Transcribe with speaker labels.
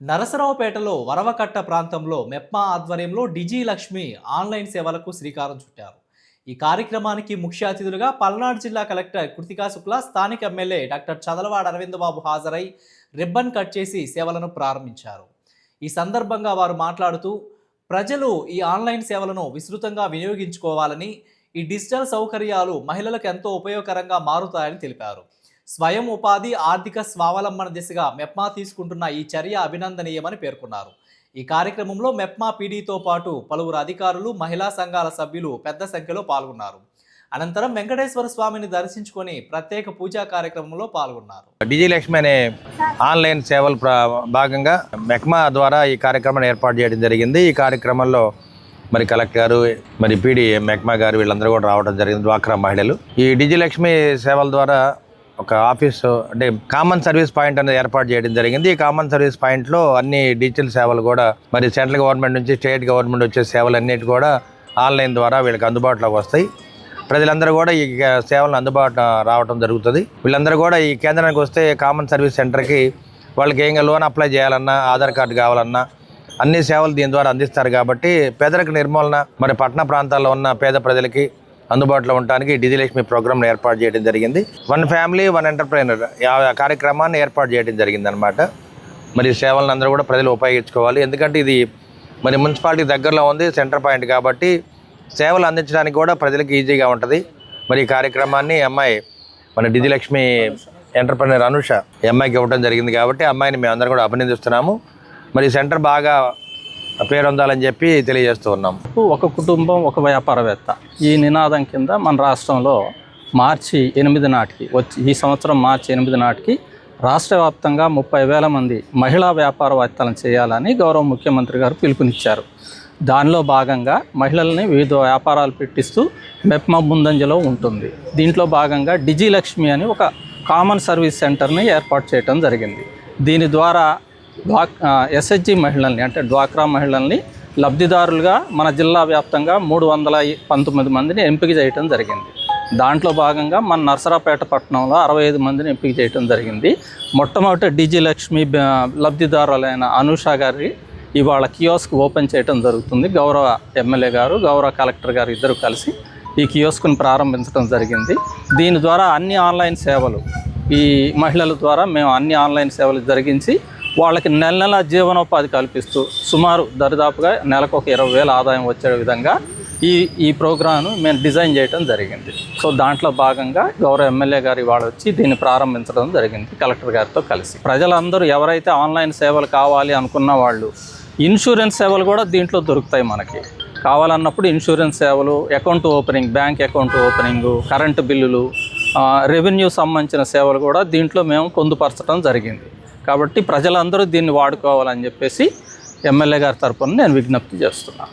Speaker 1: నరసరావుపేటలో వరవకట్ట ప్రాంతంలో మెప్మా ఆధ్వర్యంలో డిజిలక్ష్మి ఆన్లైన్ సేవలకు శ్రీకారం చుట్టారు. ఈ కార్యక్రమానికి ముఖ్య అతిథులుగా పల్నాడు జిల్లా కలెక్టర్ కృతికా శుక్లా, స్థానిక ఎమ్మెల్యే డాక్టర్ చదలవాడ అరవిందబాబు హాజరై రిబ్బన్ కట్ చేసి సేవలను ప్రారంభించారు. ఈ సందర్భంగా వారు మాట్లాడుతూ ప్రజలు ఈ ఆన్లైన్ సేవలను విస్తృతంగా వినియోగించుకోవాలని, ఈ డిజిటల్ సౌకర్యాలు మహిళలకు ఎంతో ఉపయోగకరంగా మారుతాయని తెలిపారు. స్వయం ఉపాధి, ఆర్థిక స్వావలంబన దిశగా మెప్మా తీసుకుంటున్న ఈ చర్య అభినందనీయమని పేర్కొన్నారు. ఈ కార్యక్రమంలో మెప్మా పీడీతో పాటు పలువురు అధికారులు, మహిళా సంఘాల సభ్యులు పెద్ద సంఖ్యలో పాల్గొన్నారు. అనంతరం వెంకటేశ్వర స్వామిని దర్శించుకొని ప్రత్యేక పూజా కార్యక్రమంలో పాల్గొన్నారు.
Speaker 2: డిజిలక్ష్మి అనే ఆన్లైన్ సేవల భాగంగా మెప్మా ద్వారా ఈ కార్యక్రమాన్ని ఏర్పాటు చేయడం జరిగింది. ఈ కార్యక్రమంలో మరి కలెక్టర్ గారు, మరి పీడీ మెప్మా గారు వీళ్ళందరూ కూడా రావడం జరిగింది. డ్వాక్రా మహిళలు ఈ డిజిలక్ష్మి సేవల ద్వారా ఒక ఆఫీసు అంటే కామన్ సర్వీస్ పాయింట్ అనేది ఏర్పాటు చేయడం జరిగింది. ఈ కామన్ సర్వీస్ పాయింట్లో అన్ని డిజిటల్ సేవలు కూడా మరి సెంట్రల్ గవర్నమెంట్ నుంచి స్టేట్ గవర్నమెంట్ వచ్చే సేవలన్నిటి కూడా ఆన్లైన్ ద్వారా వీళ్ళకి అందుబాటులోకి వస్తాయి. ప్రజలందరూ కూడా ఈ సేవలను అందుబాటు రావడం జరుగుతుంది. వీళ్ళందరూ కూడా ఈ కేంద్రానికి వస్తే కామన్ సర్వీస్ సెంటర్కి వాళ్ళకి ఏం లోన్ అప్లై చేయాలన్నా, ఆధార్ కార్డు కావాలన్నా అన్ని సేవలు దీని ద్వారా అందిస్తారు. కాబట్టి పేదరిక నిర్మూలన, మరి పట్టణ ప్రాంతాల్లో ఉన్న పేద ప్రజలకి అందుబాటులో ఉండడానికి డిజిలక్ష్మి ప్రోగ్రామ్ని ఏర్పాటు చేయడం జరిగింది. వన్ ఫ్యామిలీ వన్ ఎంటర్ప్రైనర్ కార్యక్రమాన్ని ఏర్పాటు చేయడం జరిగింది అనమాట. మరి సేవలను అందరూ కూడా ప్రజలు ఉపయోగించుకోవాలి. ఎందుకంటే ఇది మరి మున్సిపాలిటీ దగ్గరలో ఉంది, సెంటర్ పాయింట్ కాబట్టి సేవలు అందించడానికి కూడా ప్రజలకు ఈజీగా ఉంటుంది. మరి ఈ కార్యక్రమాన్ని అమ్మాయి మన డిజిలక్ష్మి ఎంటర్ప్రైనర్ అనుష అమ్మాయికి ఇవ్వడం జరిగింది. కాబట్టి అమ్మాయిని మేము అందరం కూడా అభినందిస్తున్నాము. మరి సెంటర్ బాగా పేరు పొందాలని చెప్పి తెలియజేస్తూ ఉన్నాం.
Speaker 3: ఒక కుటుంబం ఒక వ్యాపారవేత్త ఈ నినాదం కింద మన రాష్ట్రంలో మార్చి 8 నాటికి ఈ సంవత్సరం మార్చి 8 నాటికి రాష్ట్ర వ్యాప్తంగా 30,000 మంది మహిళా వ్యాపారవేత్తలను చేయాలని గౌరవ ముఖ్యమంత్రి గారు పిలుపునిచ్చారు. దానిలో భాగంగా మహిళల్ని వివిధ వ్యాపారాలు పెట్టిస్తూ మెప్మా ముందంజలో ఉంటుంది. దీంట్లో భాగంగా డిజిలక్ష్మి అని ఒక కామన్ సర్వీస్ సెంటర్ని ఏర్పాటు చేయడం జరిగింది. దీని ద్వారా ఎస్హెచ్జి మహిళల్ని అంటే డ్వాక్రా మహిళల్ని లబ్ధిదారులుగా మన జిల్లా వ్యాప్తంగా 319 మందిని ఎంపిక చేయడం జరిగింది. దాంట్లో భాగంగా మన నరసరావుపేట పట్టణంలో 65 మందిని ఎంపిక చేయడం జరిగింది. మొట్టమొదటి డిజిలక్ష్మి లబ్ధిదారులైన అనుష గారి ఇవాళ కియోస్క్ ఓపెన్ చేయడం జరుగుతుంది. గౌరవ ఎమ్మెల్యే గారు, గౌరవ కలెక్టర్ గారు ఇద్దరు కలిసి ఈ కియోస్క్ని ప్రారంభించడం జరిగింది. దీని ద్వారా అన్ని ఆన్లైన్ సేవలు ఈ మహిళల ద్వారా మేము అన్ని ఆన్లైన్ సేవలు జరిగించి వాళ్ళకి నెల జీవనోపాధి కల్పిస్తూ సుమారు దరిదాపుగా నెలకు ఒక 20,000 ఆదాయం వచ్చే విధంగా ఈ ప్రోగ్రామ్ను మేము డిజైన్ చేయడం జరిగింది. సో దాంట్లో భాగంగా గౌరవ ఎమ్మెల్యే గారు ఇవాళ వచ్చి దీన్ని ప్రారంభించడం జరిగింది కలెక్టర్ గారితో కలిసి. ప్రజలందరూ ఎవరైతే ఆన్లైన్ సేవలు కావాలి అనుకున్న వాళ్ళు ఇన్సూరెన్స్ సేవలు కూడా దీంట్లో దొరుకుతాయి. మనకి కావాలన్నప్పుడు ఇన్సూరెన్స్ సేవలు, account opening, bank account opening, current బిల్లులు, రెవెన్యూ సంబంధించిన సేవలు కూడా దీంట్లో మేము పొందుపరచడం జరిగింది. కాబట్టి ప్రజలందరూ దీన్ని వాడుకోవాలని చెప్పేసి ఎమ్మెల్యే గారి తరపున నేను విజ్ఞప్తి చేస్తున్నాను.